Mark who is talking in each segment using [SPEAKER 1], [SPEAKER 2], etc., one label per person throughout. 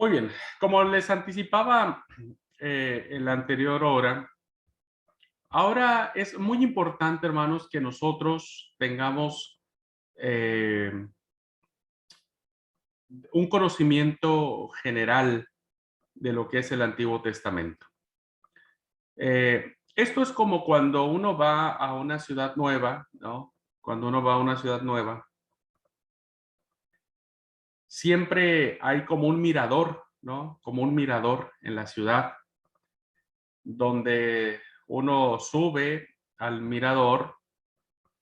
[SPEAKER 1] Muy bien, como les anticipaba en la anterior hora, ahora es muy importante, hermanos, que nosotros tengamos eh, un conocimiento general de lo que es el Antiguo Testamento. Esto es como cuando uno va a una ciudad nueva, ¿no? Cuando uno va a una ciudad nueva, siempre hay como un mirador, ¿no? Como un mirador en la ciudad donde uno sube al mirador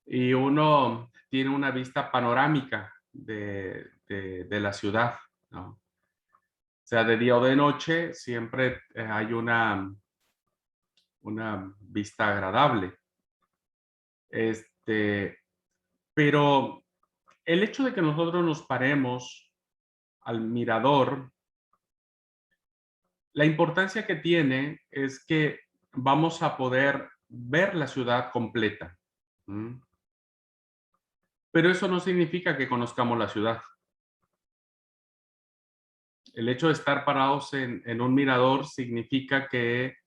[SPEAKER 1] y uno tiene una vista panorámica de la ciudad, ¿no? O sea, de día o de noche, siempre hay una vista agradable. Este, pero el hecho de que nosotros nos paremos al mirador, la importancia que tiene es que vamos a poder ver la ciudad completa. ¿Mm? Pero eso no significa que conozcamos la ciudad. El hecho de estar parados en un mirador significa que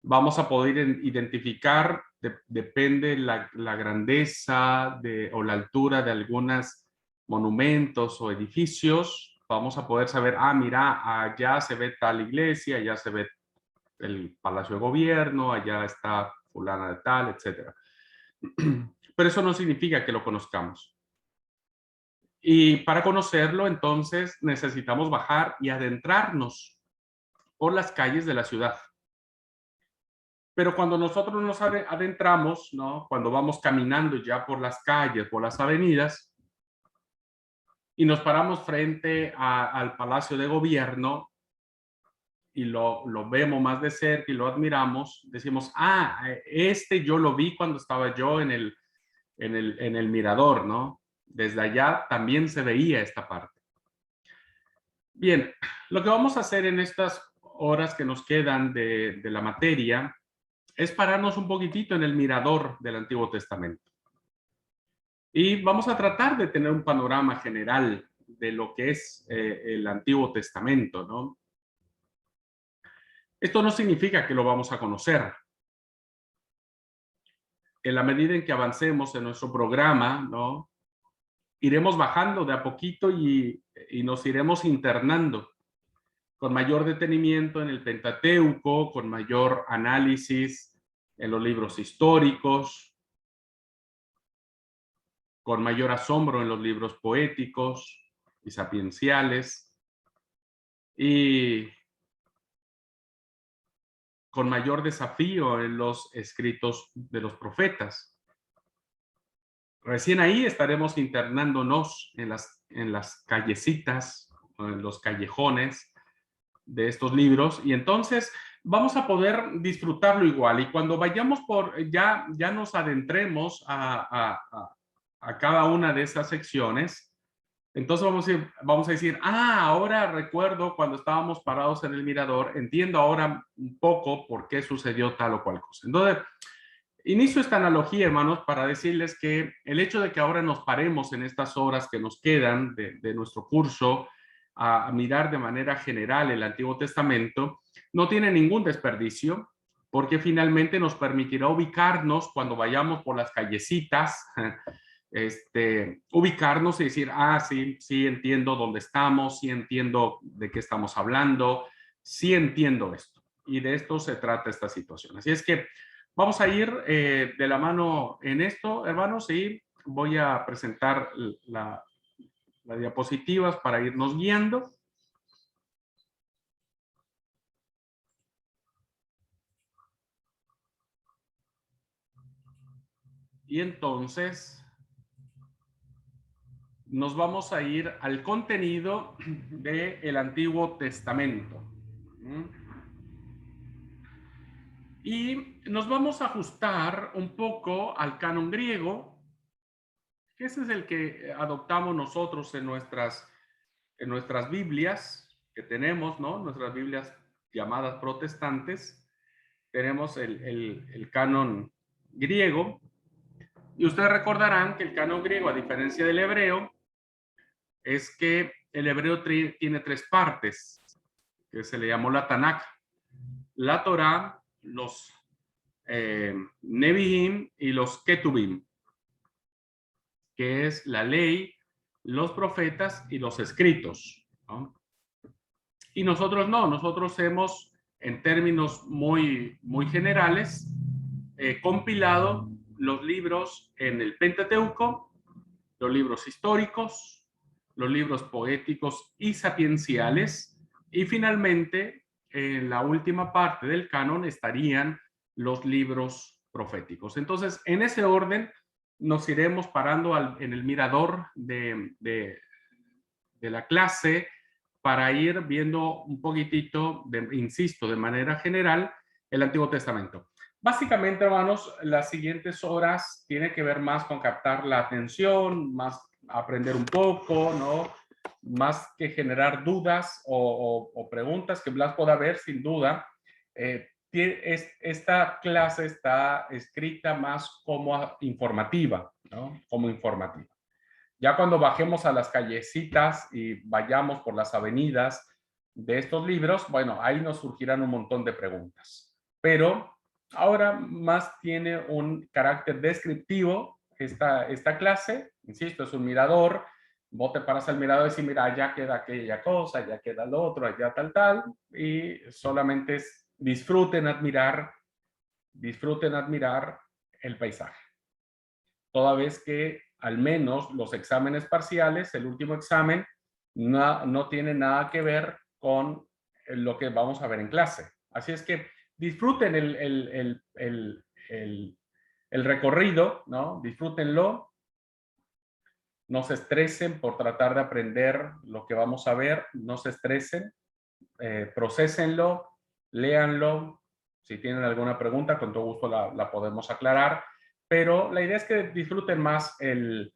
[SPEAKER 1] vamos a poder identificar, depende la grandeza o la altura de algunos monumentos o edificios, vamos a poder saber, mira, allá se ve tal iglesia, allá se ve el Palacio de Gobierno, allá está fulana de tal, etcétera. Pero eso no significa que lo conozcamos. Y para conocerlo, entonces, necesitamos bajar y adentrarnos por las calles de la ciudad. Pero cuando nosotros nos adentramos, ¿no? Cuando vamos caminando ya por las calles, por las avenidas, y nos paramos frente al Palacio de Gobierno y lo vemos más de cerca y lo admiramos, decimos, este yo lo vi cuando estaba yo en el mirador, ¿no? Desde allá también se veía esta parte. Bien, lo que vamos a hacer en estas horas que nos quedan de la materia es pararnos un poquitito en el mirador del Antiguo Testamento. Y vamos a tratar de tener un panorama general de lo que es el Antiguo Testamento, ¿no? Esto no significa que lo vamos a conocer. En la medida en que avancemos en nuestro programa, ¿no? Iremos bajando de a poquito y nos iremos internando con mayor detenimiento en el Pentateuco, con mayor análisis en los libros históricos, con mayor asombro en los libros poéticos y sapienciales, y con mayor desafío en los escritos de los profetas. Recién ahí estaremos internándonos en las callecitas, en los callejones de estos libros, y entonces vamos a poder disfrutarlo igual. Y cuando vayamos ya nos adentremos a cada una de esas secciones, entonces vamos a decir, ahora recuerdo cuando estábamos parados en el mirador, entiendo ahora un poco por qué sucedió tal o cual cosa. Entonces, inicio esta analogía, hermanos, para decirles que el hecho de que ahora nos paremos en estas horas que nos quedan de nuestro curso a mirar de manera general el Antiguo Testamento, no tiene ningún desperdicio, porque finalmente nos permitirá ubicarnos cuando vayamos por las callecitas, ubicarnos y decir, sí, sí entiendo dónde estamos, sí entiendo de qué estamos hablando, sí entiendo esto. Y de esto se trata esta situación. Así es que vamos a ir de la mano en esto, hermanos, y voy a presentar las diapositivas para irnos guiando. Y entonces nos vamos a ir al contenido del Antiguo Testamento. Y nos vamos a ajustar un poco al canon griego, que ese es el que adoptamos nosotros en nuestras Biblias que tenemos, ¿no? Nuestras Biblias llamadas protestantes. Tenemos el canon griego. Y ustedes recordarán que el canon griego, a diferencia del hebreo, es que el hebreo tiene tres partes. que se le llamó la Tanakh, la Torá, los Nevi'im y los Ketubim, que es la ley, los profetas y los escritos, ¿no? Y nosotros no, nosotros hemos, en términos muy generales, compilado los libros en el Pentateuco, los libros históricos, los libros poéticos y sapienciales, y finalmente, en la última parte del canon estarían los libros proféticos. Entonces, en ese orden, nos iremos parando en el mirador de la clase para ir viendo un poquitito, insisto, de manera general, el Antiguo Testamento. Básicamente, hermanos, las siguientes horas tiene que ver más con captar la atención, más aprender un poco, ¿no? Más que generar dudas o preguntas que Blas pueda ver, sin duda. Esta clase está escrita más como informativa, ¿no? Como informativa. Ya cuando bajemos a las callecitas y vayamos por las avenidas de estos libros, bueno, ahí nos surgirán un montón de preguntas. Pero ahora más tiene un carácter descriptivo esta clase. Insisto, es un mirador. Vos te paras al mirador y decís, mira, allá queda aquella cosa, allá queda lo otro, allá tal. Y solamente es disfruten admirar el paisaje. Toda vez que al menos los exámenes parciales, el último examen, no tiene nada que ver con lo que vamos a ver en clase. Así es que disfruten el recorrido, ¿no? Disfrútenlo. No se estresen por tratar de aprender lo que vamos a ver. No se estresen. Procesenlo, léanlo. Si tienen alguna pregunta, con todo gusto la podemos aclarar. Pero la idea es que disfruten más el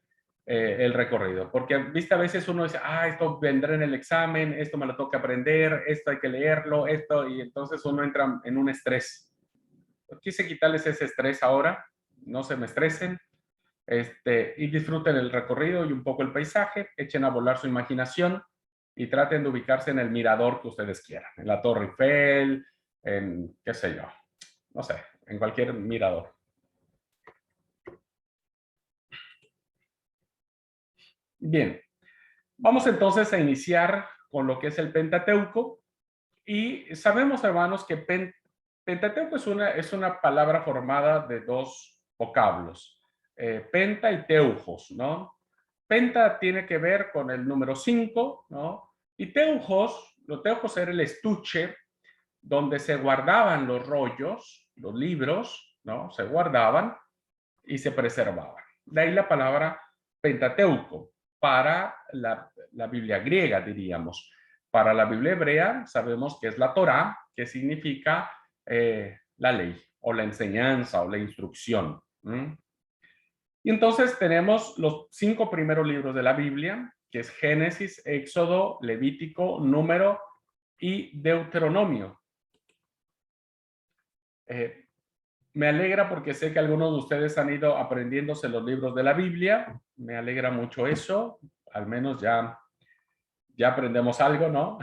[SPEAKER 1] recorrido, porque viste a veces uno dice, esto vendrá en el examen, esto me lo toca aprender, esto hay que leerlo, esto, y entonces uno entra en un estrés. Quise quitarles ese estrés ahora, no se me estresen, y disfruten el recorrido y un poco el paisaje, echen a volar su imaginación y traten de ubicarse en el mirador que ustedes quieran, en la Torre Eiffel, en qué sé yo, no sé, en cualquier mirador. Bien, vamos entonces a iniciar con lo que es el Pentateuco. Y sabemos, hermanos, que Pentateuco es una palabra formada de dos vocablos, penta y teujos, ¿no? Penta tiene que ver con el número 5, ¿no? Y los teujos era el estuche donde se guardaban los rollos, los libros, ¿no? Se guardaban y se preservaban. De ahí la palabra Pentateuco para la Biblia griega, diríamos. Para la Biblia hebrea sabemos que es la Torá, que significa la ley o la enseñanza o la instrucción. Y entonces tenemos los 5 primeros libros de la Biblia, que es Génesis, Éxodo, Levítico, Número y Deuteronomio. Me alegra porque sé que algunos de ustedes han ido aprendiéndose los libros de la Biblia. Me alegra mucho eso. Al menos ya aprendemos algo, ¿no?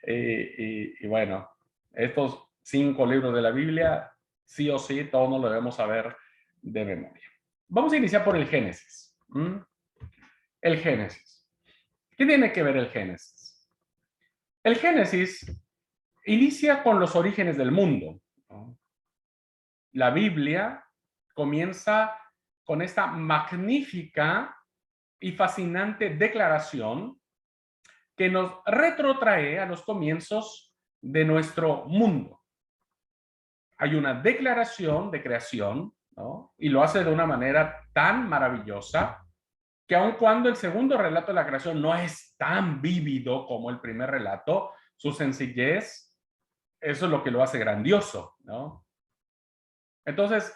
[SPEAKER 1] y bueno, estos 5 libros de la Biblia, sí o sí, todos nos lo debemos saber de memoria. Vamos a iniciar por el Génesis. El Génesis. ¿Qué tiene que ver el Génesis? El Génesis inicia con los orígenes del mundo, ¿no? La Biblia comienza con esta magnífica y fascinante declaración que nos retrotrae a los comienzos de nuestro mundo. Hay una declaración de creación, ¿no? Y lo hace de una manera tan maravillosa que aun cuando el segundo relato de la creación no es tan vívido como el primer relato, su sencillez, eso es lo que lo hace grandioso, ¿no? Entonces,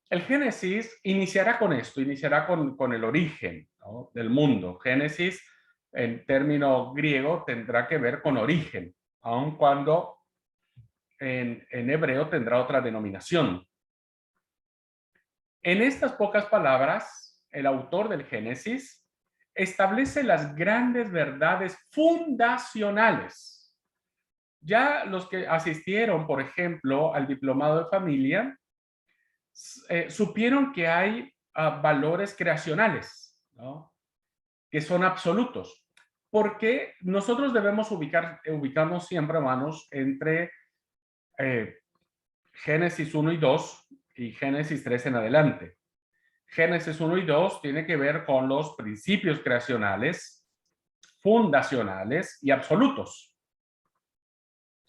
[SPEAKER 1] el Génesis iniciará con esto, iniciará con el origen, ¿no?, del mundo. Génesis, en término griego, tendrá que ver con origen, aun cuando en hebreo tendrá otra denominación. En estas pocas palabras, el autor del Génesis establece las grandes verdades fundacionales Ya los que asistieron, por ejemplo, al diplomado de familia, supieron que hay valores creacionales, ¿no? Que son absolutos. Porque nosotros debemos ubicarnos siempre, hermanos, entre eh, Génesis 1 y 2 y Génesis 3 en adelante. Génesis 1 y 2 tiene que ver con los principios creacionales, fundacionales y absolutos.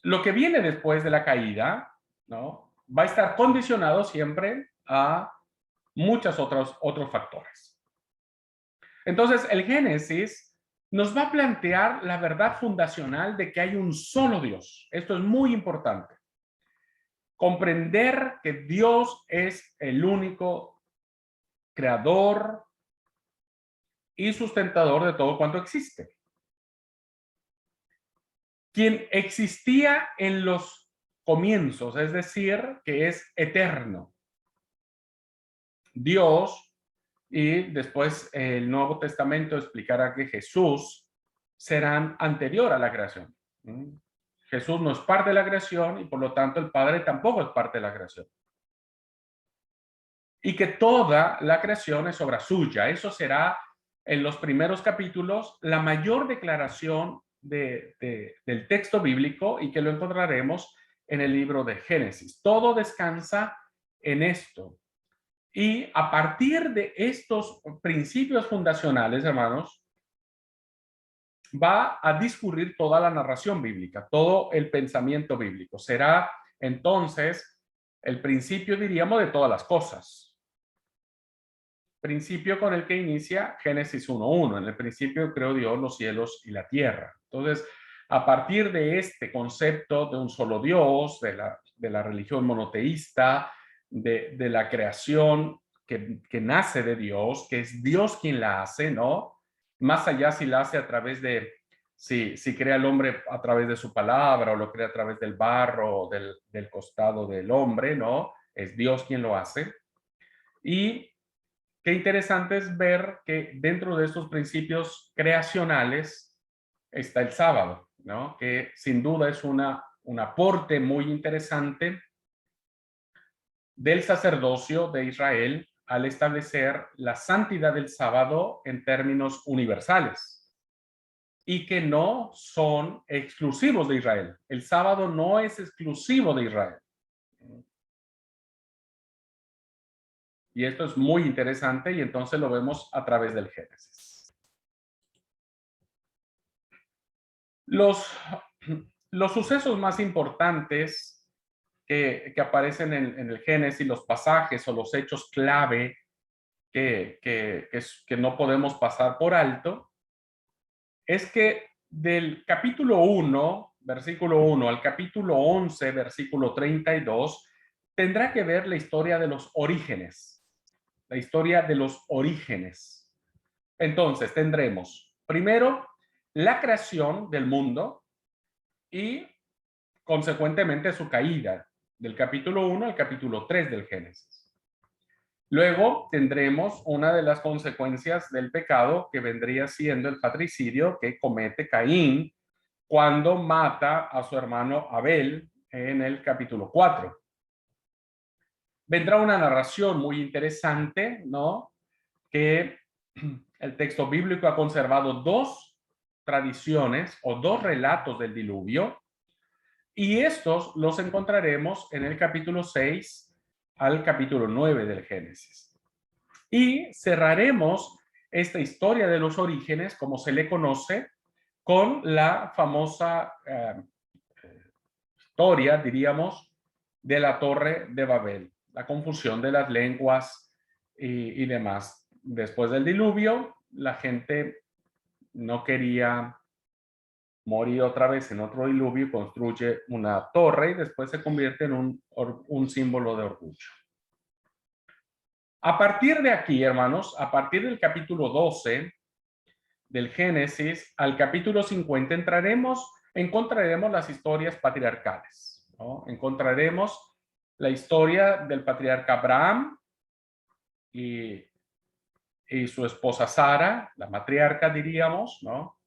[SPEAKER 1] Lo que viene después de la caída, ¿no? Va a estar condicionado siempre a muchos otros factores. Entonces, el Génesis nos va a plantear la verdad fundacional de que hay un solo Dios. Esto es muy importante. Comprender que Dios es el único creador y sustentador de todo cuanto existe. Quien existía en los comienzos, es decir, que es eterno. Dios, y después el Nuevo Testamento explicará que Jesús será anterior a la creación. Jesús no es parte de la creación y por lo tanto el Padre tampoco es parte de la creación. Y que toda la creación es obra suya. Eso será en los primeros capítulos la mayor declaración del texto bíblico y que lo encontraremos en el libro de Génesis. Todo descansa en esto. Y a partir de estos principios fundacionales, hermanos, va a discurrir toda la narración bíblica, todo el pensamiento bíblico. Será entonces el principio, diríamos, de todas las cosas. Principio con el que inicia Génesis 1:1. En el principio creó Dios los cielos y la tierra. Entonces, a partir de este concepto de un solo Dios, de la religión monoteísta, de la creación que nace de Dios, que es Dios quien la hace, ¿no? Más allá si la hace a través de, si crea al hombre a través de su palabra o lo crea a través del barro o del costado del hombre, ¿no? Es Dios quien lo hace. Y qué interesante es ver que dentro de estos principios creacionales está el sábado, ¿no? Que sin duda es un aporte muy interesante del sacerdocio de Israel al establecer la santidad del sábado en términos universales y que no son exclusivos de Israel. El sábado no es exclusivo de Israel. Y esto es muy interesante y entonces lo vemos a través del Génesis. Los sucesos más importantes que aparecen en el Génesis, los pasajes o los hechos clave que no podemos pasar por alto, es que del capítulo 1, versículo 1, al capítulo 11, versículo 32, tendrá que ver la historia de los orígenes. La historia de los orígenes. Entonces, tendremos primero la creación del mundo y consecuentemente su caída, del capítulo 1 al capítulo 3 del Génesis. Luego tendremos una de las consecuencias del pecado que vendría siendo el patricidio que comete Caín cuando mata a su hermano Abel en el capítulo 4. Vendrá una narración muy interesante, ¿no? Que el texto bíblico ha conservado dos tradiciones o dos relatos del diluvio, y estos los encontraremos en el capítulo 6 al capítulo 9 del Génesis. Y cerraremos esta historia de los orígenes, como se le conoce, con la famosa historia, diríamos, de la Torre de Babel, la confusión de las lenguas y demás. Después del diluvio, la gente no quería morir otra vez en otro diluvio y construye una torre y después se convierte en un símbolo de orgullo. A partir de aquí, hermanos, a partir del capítulo 12 del Génesis al capítulo 50 encontraremos las historias patriarcales, ¿no? Encontraremos la historia del patriarca Abraham y su esposa Sara, la matriarca diríamos, ¿no?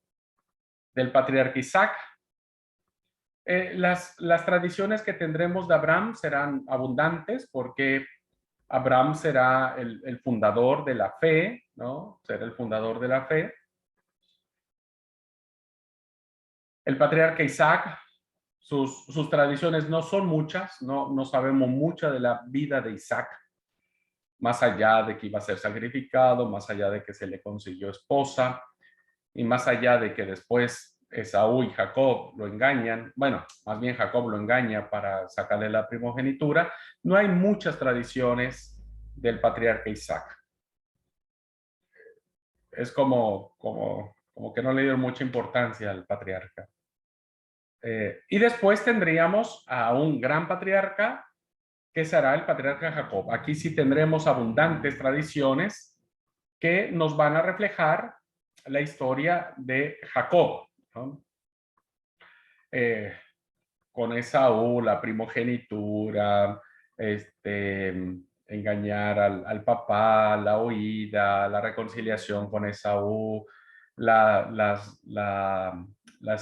[SPEAKER 1] Del patriarca Isaac, Las tradiciones que tendremos de Abraham serán abundantes porque Abraham será el fundador de la fe, ¿no? Será el fundador de la fe. El patriarca Isaac, sus tradiciones no son muchas, no sabemos mucha de la vida de Isaac, más allá de que iba a ser sacrificado, más allá de que se le consiguió esposa, y más allá de que después Esaú y Jacob lo engañan, bueno, más bien Jacob lo engaña para sacarle la primogenitura, no hay muchas tradiciones del patriarca Isaac. Es como que no le dieron mucha importancia al patriarca. Y después tendríamos a un gran patriarca que será el patriarca Jacob. Aquí sí tendremos abundantes tradiciones que nos van a reflejar la historia de Jacob, ¿no? Con Esaú, la primogenitura, engañar al papá, la huida, la reconciliación con Esaú, las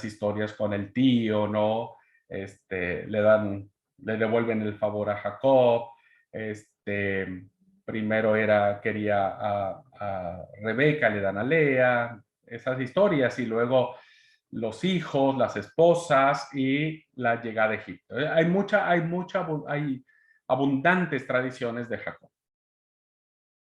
[SPEAKER 1] historias con el tío, ¿no? Le devuelven el favor a Jacob, primero quería a Rebeca, le dan a Lea, esas historias, y luego los hijos, las esposas y la llegada a Egipto. Hay abundantes tradiciones de Jacob.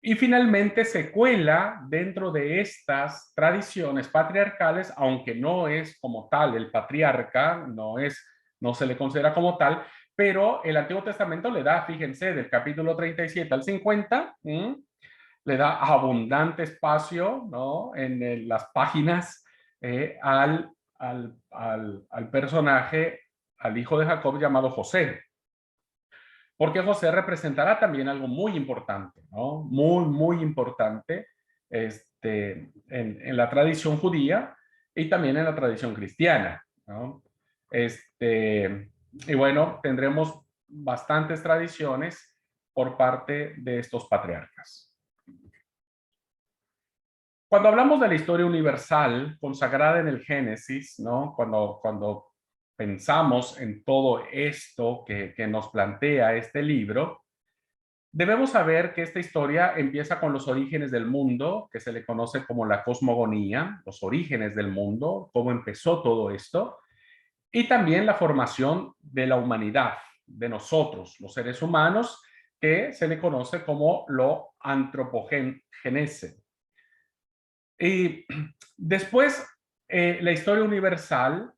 [SPEAKER 1] Y finalmente se cuela dentro de estas tradiciones patriarcales, aunque no es como tal el patriarca, no se le considera como tal, pero el Antiguo Testamento le da, fíjense, del capítulo 37 al 50, le da abundante espacio, ¿no? En las páginas al personaje, al hijo de Jacob llamado José, porque José representará también algo muy importante, ¿no? Muy importante en la tradición judía y también en la tradición cristiana, ¿no? Y bueno, tendremos bastantes tradiciones por parte de estos patriarcas. Cuando hablamos de la historia universal consagrada en el Génesis, ¿no? Cuando pensamos en todo esto que nos plantea este libro, debemos saber que esta historia empieza con los orígenes del mundo, que se le conoce como la cosmogonía, los orígenes del mundo, cómo empezó todo esto, y también la formación de la humanidad, de nosotros, los seres humanos, que se le conoce como lo antropogénese. Y después, la historia universal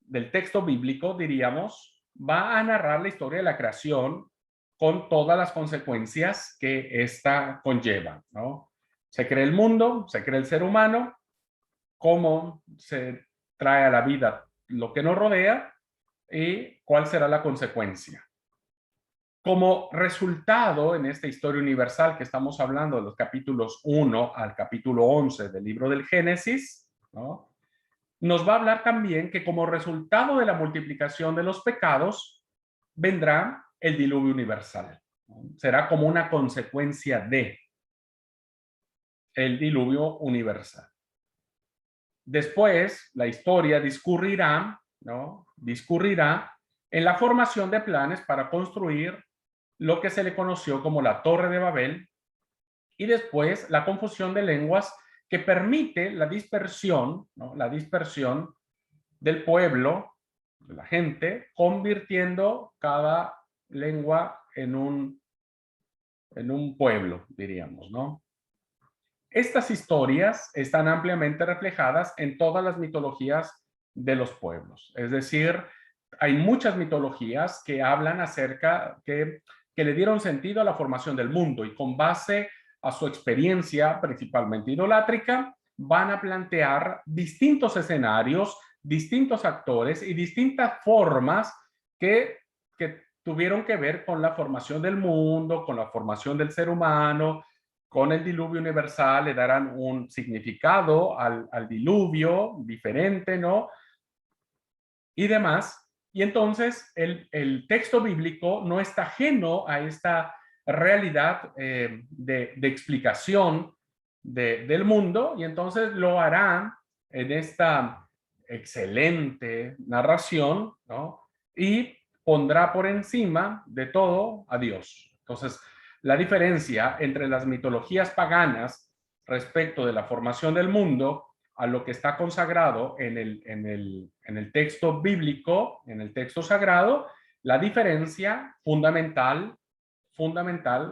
[SPEAKER 1] del texto bíblico, diríamos, va a narrar la historia de la creación con todas las consecuencias que ésta conlleva, ¿no? Se crea el mundo, se crea el ser humano, cómo se trae a la vida lo que nos rodea y cuál será la consecuencia. Como resultado, en esta historia universal que estamos hablando, de los capítulos 1 al capítulo 11 del libro del Génesis, ¿no? Nos va a hablar también que como resultado de la multiplicación de los pecados, vendrá el diluvio universal, ¿no? Será como una consecuencia de el diluvio universal. Después, la historia discurrirá, ¿no? Discurrirá en la formación de planes para construir lo que se le conoció como la Torre de Babel, y después la confusión de lenguas que permite la dispersión, ¿no? La dispersión del pueblo, de la gente, convirtiendo cada lengua en un pueblo, diríamos, ¿no? Estas historias están ampliamente reflejadas en todas las mitologías de los pueblos. Es decir, hay muchas mitologías que hablan acerca, que le dieron sentido a la formación del mundo, y con base a su experiencia, principalmente idolátrica, van a plantear distintos escenarios, distintos actores y distintas formas que tuvieron que ver con la formación del mundo, con la formación del ser humano, con el diluvio universal. Le darán un significado al diluvio diferente, ¿no? Y demás. Y entonces el texto bíblico no está ajeno a esta realidad de explicación del mundo, y entonces lo harán en excelente narración, ¿no? Y pondrá por encima de todo a Dios. Entonces, la diferencia entre las mitologías paganas respecto de la formación del mundo a lo que está consagrado en el texto bíblico, en el texto sagrado, la diferencia fundamental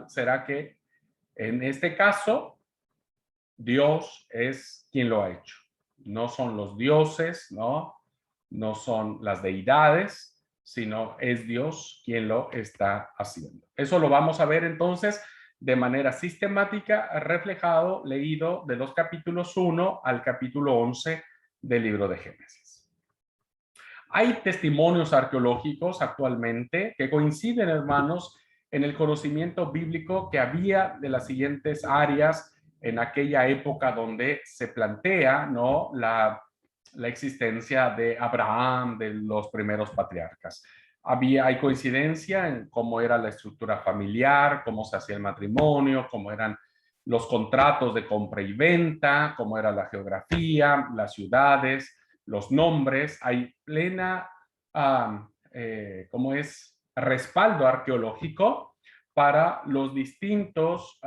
[SPEAKER 1] será que en este caso Dios es quien lo ha hecho. No son los dioses, ¿no? No son las deidades, sino es Dios quien lo está haciendo. Eso lo vamos a ver entonces de manera sistemática, reflejado, leído de los capítulos 1 al capítulo 11 del libro de Génesis. Hay testimonios arqueológicos actualmente que coinciden, hermanos, en el conocimiento bíblico que había de las siguientes áreas en aquella época donde se plantea, ¿no?, la existencia de Abraham, de los primeros patriarcas. Hay coincidencia en cómo era la estructura familiar, cómo se hacía el matrimonio, cómo eran los contratos de compra y venta, cómo era la geografía, las ciudades, los nombres. Hay plena, ¿cómo es?, respaldo arqueológico para los distintos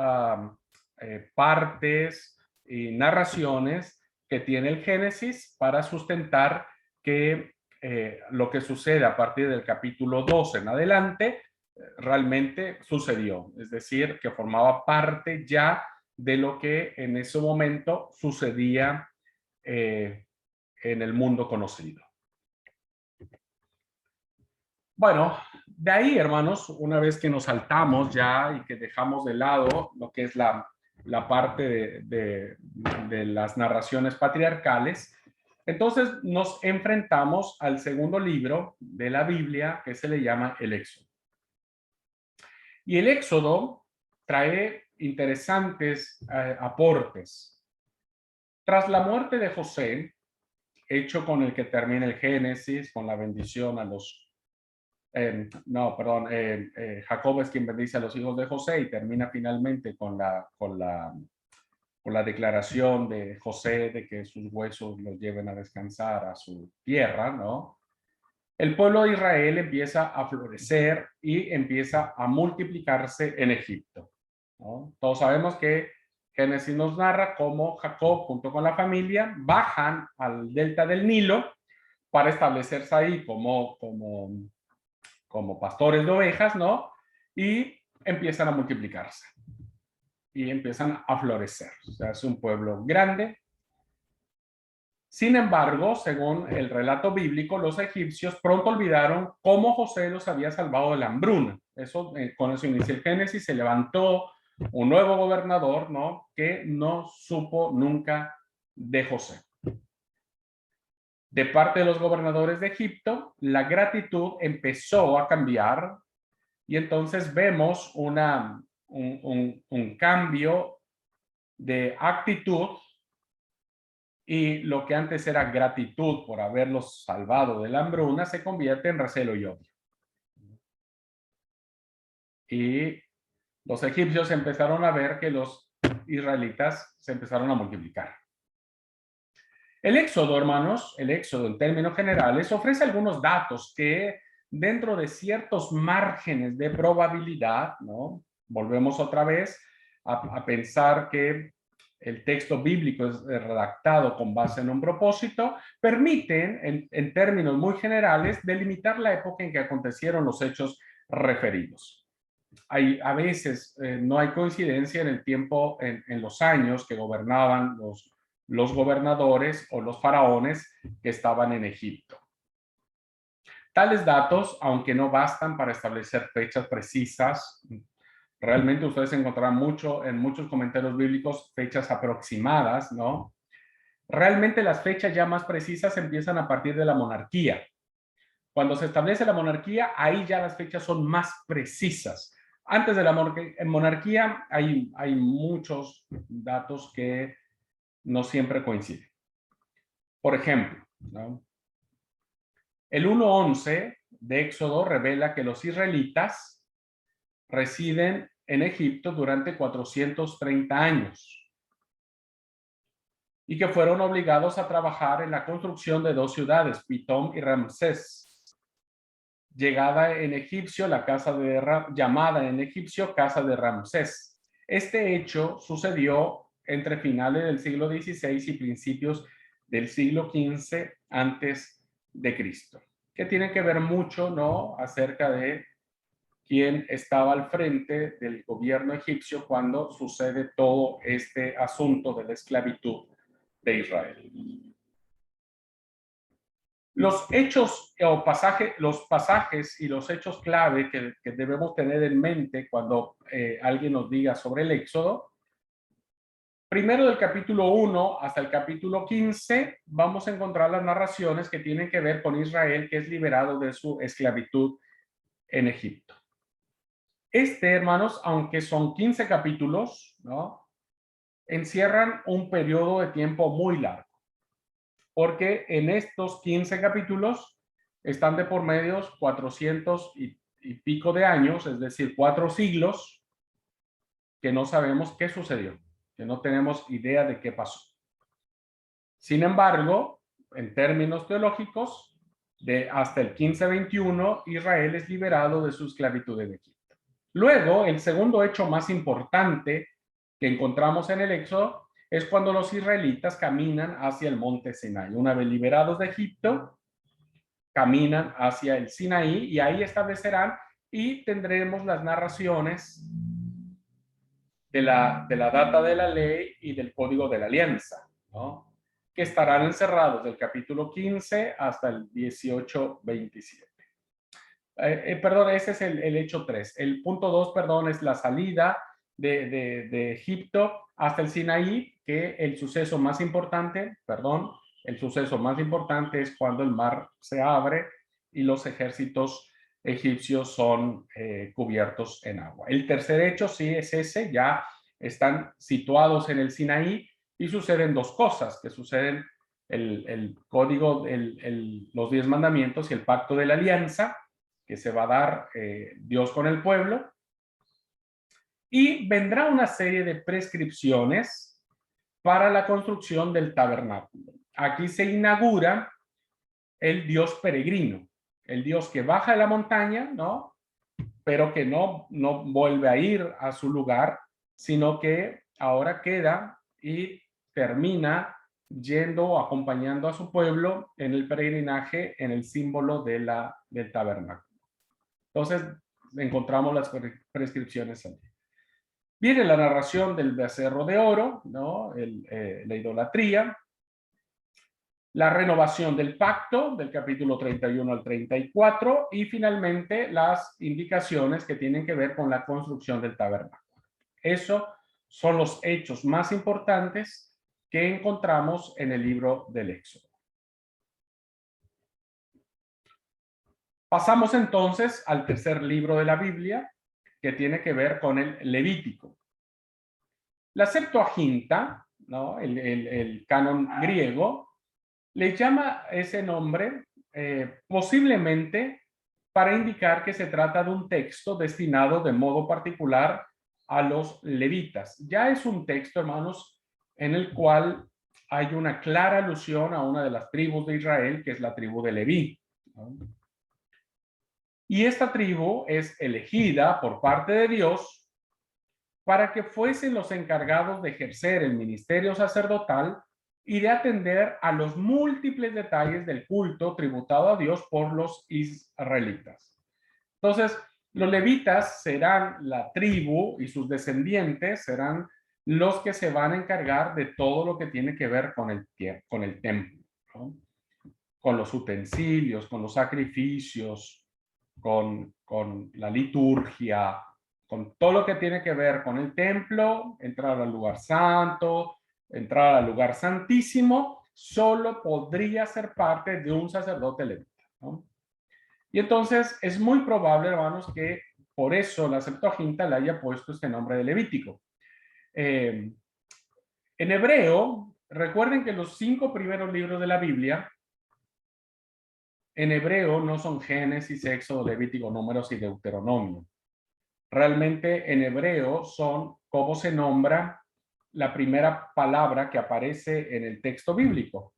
[SPEAKER 1] partes y narraciones que tiene el Génesis para sustentar que lo que sucede a partir del capítulo 12 en adelante realmente sucedió, es decir, que formaba parte ya de lo que en ese momento sucedía en el mundo conocido. Bueno, de ahí, hermanos, una vez que nos saltamos ya y que dejamos de lado lo que es la parte de las narraciones patriarcales, entonces nos enfrentamos al segundo libro de la Biblia, que se le llama el Éxodo. Y el Éxodo trae interesantes aportes. Tras la muerte de José, hecho con el que termina el Génesis, con la bendición a los Jacob es quien bendice a los hijos de José y termina finalmente con la declaración de José de que sus huesos los lleven a descansar a su tierra, ¿no? El pueblo de Israel empieza a florecer y empieza a multiplicarse en Egipto, ¿no? Todos sabemos que Génesis nos narra cómo Jacob junto con la familia bajan al delta del Nilo para establecerse ahí como pastores de ovejas, ¿no? Y empiezan a multiplicarse y empiezan a florecer. O sea, es un pueblo grande. Sin embargo, según el relato bíblico, los egipcios pronto olvidaron cómo José los había salvado de la hambruna. Con eso inicia el Génesis, se levantó un nuevo gobernador, ¿no?, que no supo nunca de José. De parte de los gobernadores de Egipto, la gratitud empezó a cambiar y entonces vemos un cambio de actitud y lo que antes era gratitud por haberlos salvado de la hambruna se convierte en recelo y odio. Y los egipcios empezaron a ver que los israelitas se empezaron a multiplicar. El Éxodo, hermanos, el Éxodo en términos generales ofrece algunos datos que dentro de ciertos márgenes de probabilidad, ¿no? Volvemos otra vez a pensar que el texto bíblico es redactado con base en un propósito, permiten, en términos muy generales, delimitar la época en que acontecieron los hechos referidos. A veces no hay coincidencia en el tiempo, en los años que gobernaban los gobernadores o los faraones que estaban en Egipto. Tales datos, aunque no bastan para establecer fechas precisas, realmente ustedes encontrarán en muchos comentarios bíblicos fechas aproximadas, ¿no? Realmente las fechas ya más precisas empiezan a partir de la monarquía. Cuando se establece la monarquía, ahí ya las fechas son más precisas. Antes de la monarquía hay muchos datos que no siempre coinciden. Por ejemplo, ¿no?, el 1:11 de Éxodo revela que los israelitas residen en Egipto durante 430 años. y que fueron obligados a trabajar en la construcción de dos ciudades, Pitón y Ramsés. Llegada en egipcio, llamada en egipcio Casa de Ramsés. Este hecho sucedió entre finales del siglo XVI y principios del siglo XV antes de Cristo, que tiene que ver mucho, ¿no?, acerca de quién estaba al frente del gobierno egipcio cuando sucede todo este asunto de la esclavitud de Israel. Los hechos o los pasajes y los hechos clave que debemos tener en mente cuando alguien nos diga sobre el Éxodo, primero del capítulo 1 hasta el capítulo 15, vamos a encontrar las narraciones que tienen que ver con Israel, que es liberado de su esclavitud en Egipto. Hermanos, aunque son 15 capítulos, ¿no?, encierran un periodo de tiempo muy largo, porque en estos 15 capítulos están de por medio 400 y pico de años, es decir, 4 siglos, que no sabemos qué sucedió, que no tenemos idea de qué pasó. Sin embargo, en términos teológicos, hasta el 1521, Israel es liberado de su esclavitud en Egipto. Luego, el segundo hecho más importante que encontramos en el Éxodo es cuando los israelitas caminan hacia el monte Sinaí. Una vez liberados de Egipto, caminan hacia el Sinaí y ahí establecerán y tendremos las narraciones de la data de la ley y del código de la alianza, ¿no?, que estarán encerrados del capítulo 15 hasta el 18-27. Perdón, ese es el hecho 3. El punto 2, perdón, es la salida de Egipto hasta el Sinaí, que el suceso más importante es cuando el mar se abre y los ejércitos egipcios son cubiertos en agua. El tercer hecho sí es ese, ya están situados en el Sinaí y suceden dos cosas, que suceden el código, los 10 mandamientos y el pacto de la alianza, que se va a dar Dios con el pueblo, y vendrá una serie de prescripciones para la construcción del tabernáculo. Aquí se inaugura el Dios peregrino, el Dios que baja de la montaña, ¿no?, pero que no vuelve a ir a su lugar, sino que ahora queda y termina yendo, acompañando a su pueblo en el peregrinaje, en el símbolo del tabernáculo. Entonces, encontramos las prescripciones allí. Viene la narración del becerro de oro, ¿no?, la idolatría, la renovación del pacto, del capítulo 31 al 34, y finalmente las indicaciones que tienen que ver con la construcción del tabernáculo. Esos son los hechos más importantes que encontramos en el libro del Éxodo. Pasamos entonces al tercer libro de la Biblia, que tiene que ver con el Levítico. La Septuaginta, ¿no?, el canon griego, le llama ese nombre posiblemente para indicar que se trata de un texto destinado de modo particular a los levitas. Ya es un texto, hermanos, en el cual hay una clara alusión a una de las tribus de Israel, que es la tribu de Leví, ¿no? Y esta tribu es elegida por parte de Dios para que fuesen los encargados de ejercer el ministerio sacerdotal y de atender a los múltiples detalles del culto tributado a Dios por los israelitas. Entonces, los levitas serán la tribu y sus descendientes serán los que se van a encargar de todo lo que tiene que ver con el templo, ¿no?, con los utensilios, con los sacrificios, con la liturgia, con todo lo que tiene que ver con el templo. Entrar al lugar santo, entrar al lugar santísimo, solo podría ser parte de un sacerdote levita, ¿no? Y entonces es muy probable, hermanos, que por eso la Septuaginta le haya puesto este nombre de Levítico. En hebreo, recuerden que los 5 primeros libros de la Biblia en hebreo no son Génesis, Éxodo, Levítico, Números y Deuteronomio. Realmente en hebreo son cómo se nombra la primera palabra que aparece en el texto bíblico.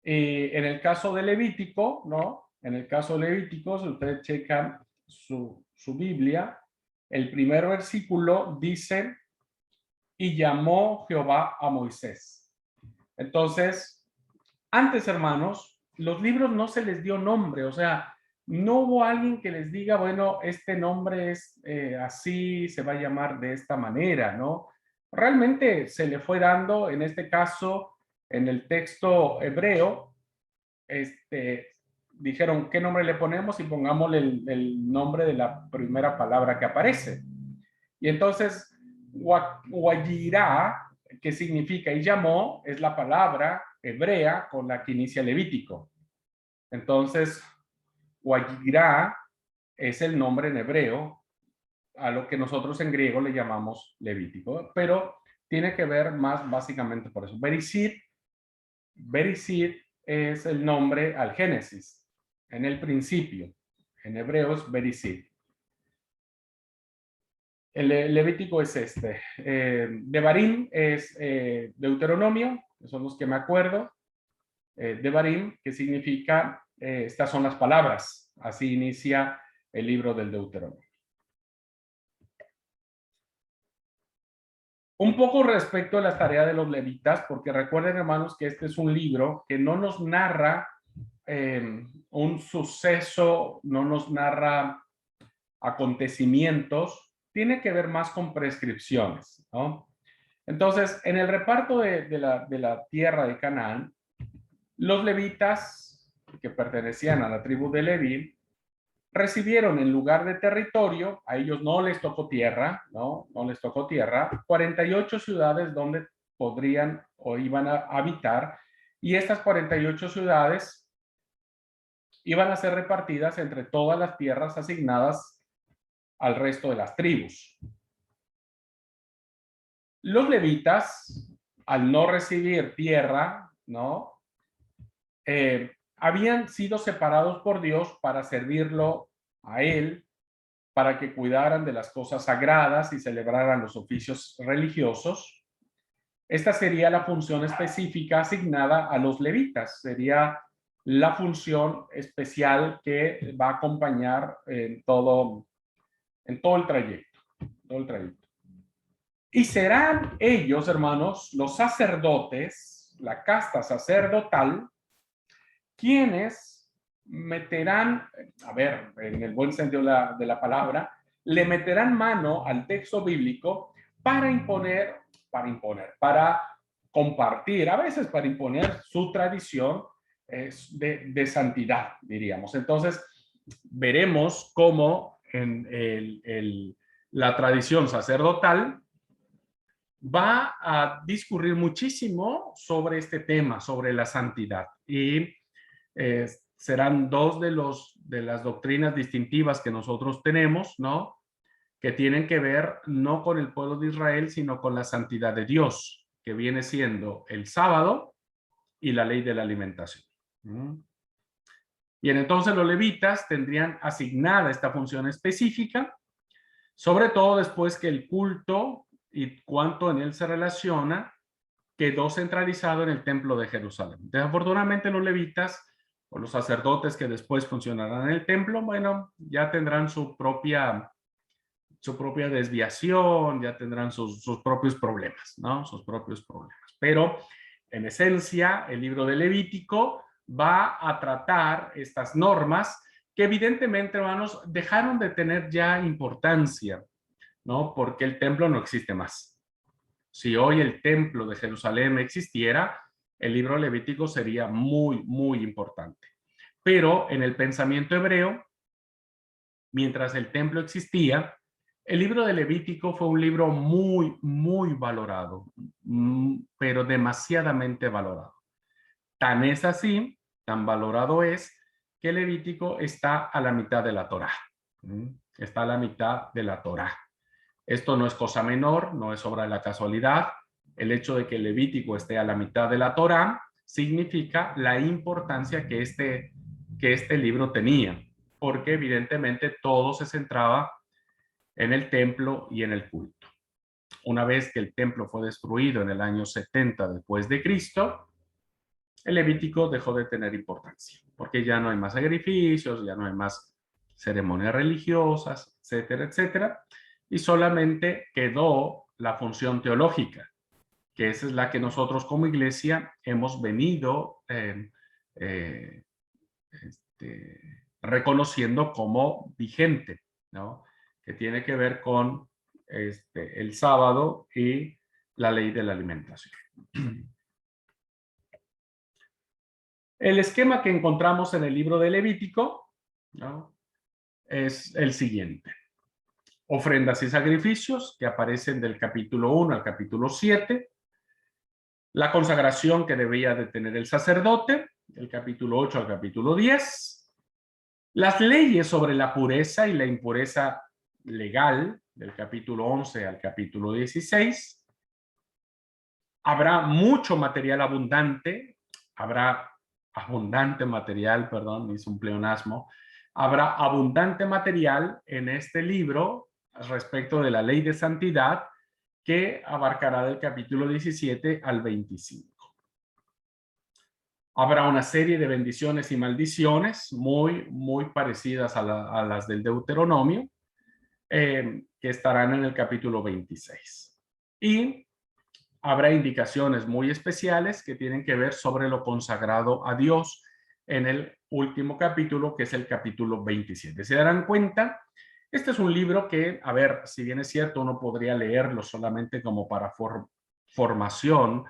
[SPEAKER 1] En el caso de Levítico, ¿no? En el caso de Levítico, si ustedes checan su Biblia, el primer versículo dice, y llamó Jehová a Moisés. Entonces, antes, hermanos, los libros no se les dio nombre, o sea, no hubo alguien que les diga, bueno, este nombre es así, se va a llamar de esta manera, ¿no? Realmente se le fue dando, en este caso, en el texto hebreo, dijeron, ¿qué nombre le ponemos? Y pongámosle el nombre de la primera palabra que aparece. Y entonces, Guayirá, que significa y llamó, es la palabra hebrea con la que inicia Levítico. Entonces, Guayirá es el nombre en hebreo a lo que nosotros en griego le llamamos Levítico, pero tiene que ver más básicamente por eso. Bereshit es el nombre al Génesis, en el principio. En hebreo es Bereshit. El Levítico es este. Devarim es Deuteronomio, que son los que me acuerdo. Devarim, que significa, estas son las palabras. Así inicia el libro del Deuteronomio. Un poco respecto a la tarea de los levitas, porque recuerden, hermanos, que este es un libro que no nos narra un suceso, no nos narra acontecimientos, tiene que ver más con prescripciones, ¿no? Entonces, en el reparto de la tierra de Canaán, los levitas que pertenecían a la tribu de Leví recibieron en lugar de territorio, a ellos no les tocó tierra, ¿no? No les tocó tierra, 48 ciudades donde podrían o iban a habitar, y estas 48 ciudades iban a ser repartidas entre todas las tierras asignadas al resto de las tribus. Los levitas, al no recibir tierra, ¿no? Habían sido separados por Dios para servirlo a él, para que cuidaran de las cosas sagradas y celebraran los oficios religiosos. Esta sería la función específica asignada a los levitas, sería la función especial que va a acompañar en todo el trayecto, Y serán ellos, hermanos, los sacerdotes, la casta sacerdotal, quienes meterán, a ver, en el buen sentido de la palabra, le meterán mano al texto bíblico para compartir, a veces para imponer su tradición de santidad, diríamos. Entonces, veremos cómo en la tradición sacerdotal va a discurrir muchísimo sobre este tema, sobre la santidad. Y serán dos de las doctrinas distintivas que nosotros tenemos, ¿no? Que tienen que ver no con el pueblo de Israel, sino con la santidad de Dios, que viene siendo el sábado y la ley de la alimentación. Y entonces los levitas tendrían asignada esta función específica, sobre todo después que el culto y cuánto en él se relaciona quedó centralizado en el templo de Jerusalén. Desafortunadamente los levitas o los sacerdotes que después funcionarán en el templo, bueno, ya tendrán su propia desviación, ya tendrán sus propios problemas, ¿no? Sus propios problemas. Pero en esencia, el libro de Levítico va a tratar estas normas que evidentemente, hermanos, dejaron de tener ya importancia, ¿no? Porque el templo no existe más. Si hoy el templo de Jerusalén existiera, el libro levítico sería muy, muy importante. Pero en el pensamiento hebreo, mientras el templo existía, el libro de Levítico fue un libro muy, muy valorado, pero demasiadamente valorado. Tan es así, tan valorado es, que Levítico está a la mitad de la Torá. Está a la mitad de la Torá. Esto no es cosa menor, no es obra de la casualidad. El hecho de que el Levítico esté a la mitad de la Torá significa la importancia que este libro tenía, porque evidentemente todo se centraba en el templo y en el culto. Una vez que el templo fue destruido en el año 70 después de Cristo, el Levítico dejó de tener importancia, porque ya no hay más sacrificios, ya no hay más ceremonias religiosas, etcétera, etcétera, y solamente quedó la función teológica, que esa es la que nosotros como iglesia hemos venido eh, reconociendo como vigente, ¿no? Que tiene que ver con el sábado y la ley de la alimentación. El esquema que encontramos en el libro de Levítico, ¿no?, es el siguiente. Ofrendas y sacrificios que aparecen del capítulo 1 al capítulo 7. La consagración que debía de tener el sacerdote, del capítulo 8 al capítulo 10. Las leyes sobre la pureza y la impureza legal, del capítulo 11 al capítulo 16. Habrá mucho material abundante, habrá abundante material, perdón, hice un pleonasmo. Habrá abundante material en este libro respecto de la ley de santidad que abarcará del capítulo 17 al 25. Habrá una serie de bendiciones y maldiciones muy parecidas a las del Deuteronomio, que estarán en el capítulo 26. Y habrá indicaciones muy especiales que tienen que ver sobre lo consagrado a Dios en el último capítulo, que es el capítulo 27. ¿Se darán cuenta? Este es un libro que, a ver, si bien es cierto, uno podría leerlo solamente como para formación,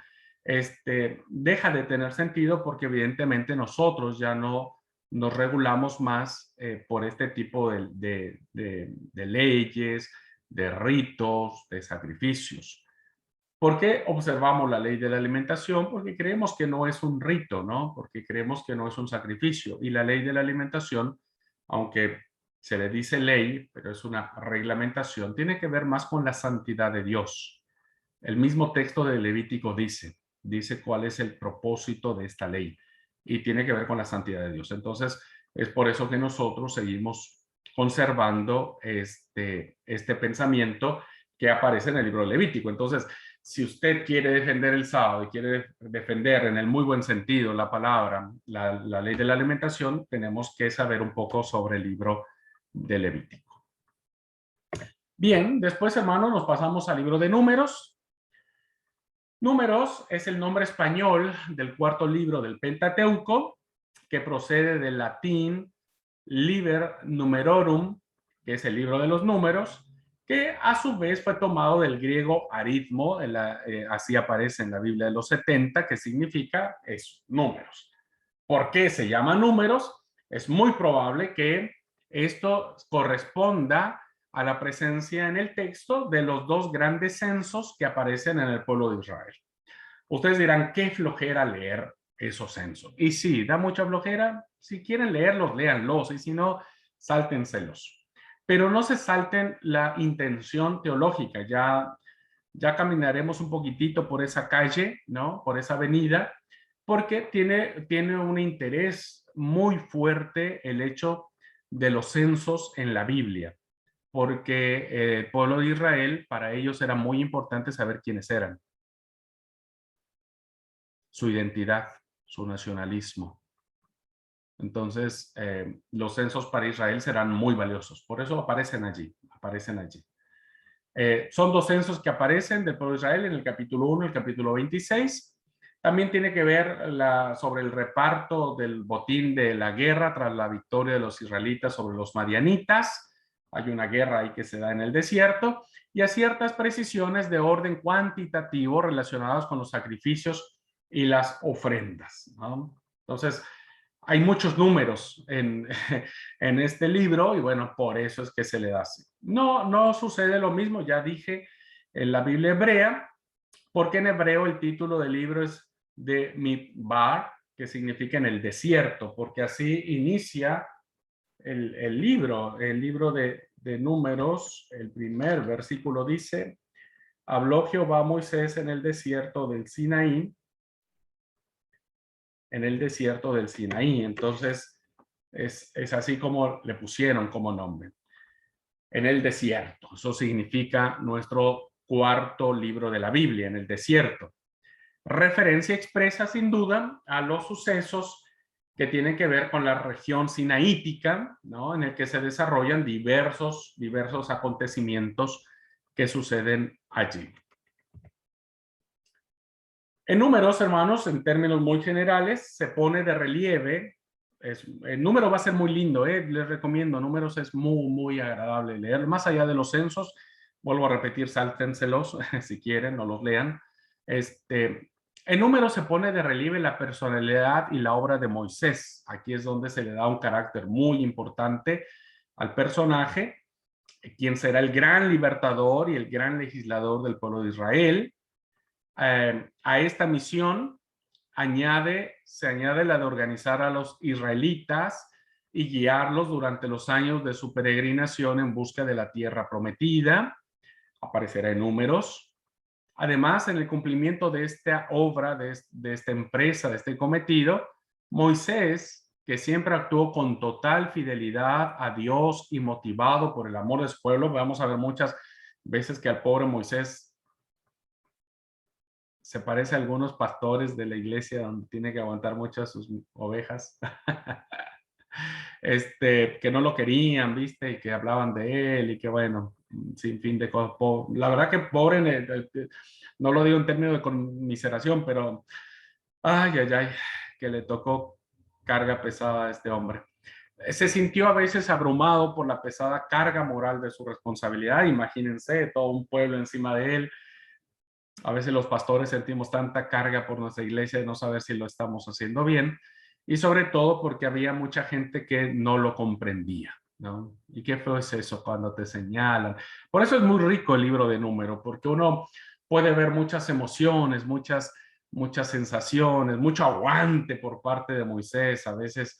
[SPEAKER 1] deja de tener sentido porque evidentemente nosotros ya no nos regulamos más por este tipo de leyes, de ritos, de sacrificios. ¿Por qué observamos la ley de la alimentación? Porque creemos que no es un rito, ¿no? Porque creemos que no es un sacrificio. Y la ley de la alimentación, aunque se le dice ley, pero es una reglamentación, tiene que ver más con la santidad de Dios. El mismo texto de Levítico dice cuál es el propósito de esta ley y tiene que ver con la santidad de Dios. Entonces, es por eso que nosotros seguimos conservando este pensamiento que aparece en el libro de Levítico. Entonces, si usted quiere defender el sábado y quiere defender en el muy buen sentido la palabra, la ley de la alimentación, tenemos que saber un poco sobre el libro de Levítico. Bien, después, hermanos, nos pasamos al libro de Números. Números es el nombre español del cuarto libro del Pentateuco, que procede del latín Liber Numerorum, que es el libro de los números, que a su vez fue tomado del griego aritmo, así aparece en la Biblia de los 70, que significa números. ¿Por qué se llama números? Es muy probable que esto corresponda a la presencia en el texto de los dos grandes censos que aparecen en el pueblo de Israel. Ustedes dirán, qué flojera leer esos censos. Y sí, da mucha flojera. Si quieren leerlos, léanlos. Y si no, sáltenselos. Pero no se salten la intención teológica. Ya caminaremos un poquitito por esa calle, ¿no? Por esa avenida, porque tiene un interés muy fuerte el hecho de los censos en la Biblia, porque el pueblo de Israel, para ellos era muy importante saber quiénes eran, su identidad, su nacionalismo. Entonces, los censos para Israel serán muy valiosos. Por eso aparecen allí, son dos censos que aparecen del pueblo de Israel en el capítulo 1 y el capítulo 26. También tiene que ver sobre el reparto del botín de la guerra tras la victoria de los israelitas sobre los madianitas. Hay una guerra ahí que se da en el desierto y a ciertas precisiones de orden cuantitativo relacionadas con los sacrificios y las ofrendas, ¿no? Entonces, hay muchos números en este libro y bueno, por eso es que se le da así. No sucede lo mismo, ya dije, en la Biblia hebrea, porque en hebreo el título del libro es de Midbar, que significa en el desierto, porque así inicia el libro de Números. El primer versículo dice: habló Jehová a Moisés en el desierto del Sinaí, Entonces, es así como le pusieron como nombre. En el desierto. Eso significa nuestro cuarto libro de la Biblia, en el desierto. Referencia expresa sin duda a los sucesos que tienen que ver con la región sinaítica, ¿no? En el que se desarrollan diversos acontecimientos que suceden allí. En Números, hermanos, en términos muy generales, se pone de relieve, el número va a ser muy lindo, les recomiendo, Números es muy agradable leer, más allá de los censos, vuelvo a repetir, sáltenselos si quieren, no los lean. En Números se pone de relieve la personalidad y la obra de Moisés. Aquí es donde se le da un carácter muy importante al personaje, quien será el gran libertador y el gran legislador del pueblo de Israel. A esta misión se añade la de organizar a los israelitas y guiarlos durante los años de su peregrinación en busca de la tierra prometida. Aparecerá en Números. Además, en el cumplimiento de esta obra, de esta empresa, de este cometido, Moisés, que siempre actuó con total fidelidad a Dios y motivado por el amor de su pueblo, vamos a ver muchas veces que al pobre Moisés se parece a algunos pastores de la iglesia donde tiene que aguantar muchas sus ovejas, que no lo querían, ¿viste? Y que hablaban de él y que bueno, sin fin de cosas. La verdad que pobre, no lo digo en términos de conmiseración, pero ay, que le tocó carga pesada a este hombre. Se sintió a veces abrumado por la pesada carga moral de su responsabilidad. Imagínense, todo un pueblo encima de él. A veces los pastores sentimos tanta carga por nuestra iglesia de no saber si lo estamos haciendo bien, y sobre todo porque había mucha gente que no lo comprendía, ¿no? ¿Y qué fue eso cuando te señalan? Por eso es muy rico el libro de Números, porque uno puede ver muchas emociones, muchas sensaciones, mucho aguante por parte de Moisés. A veces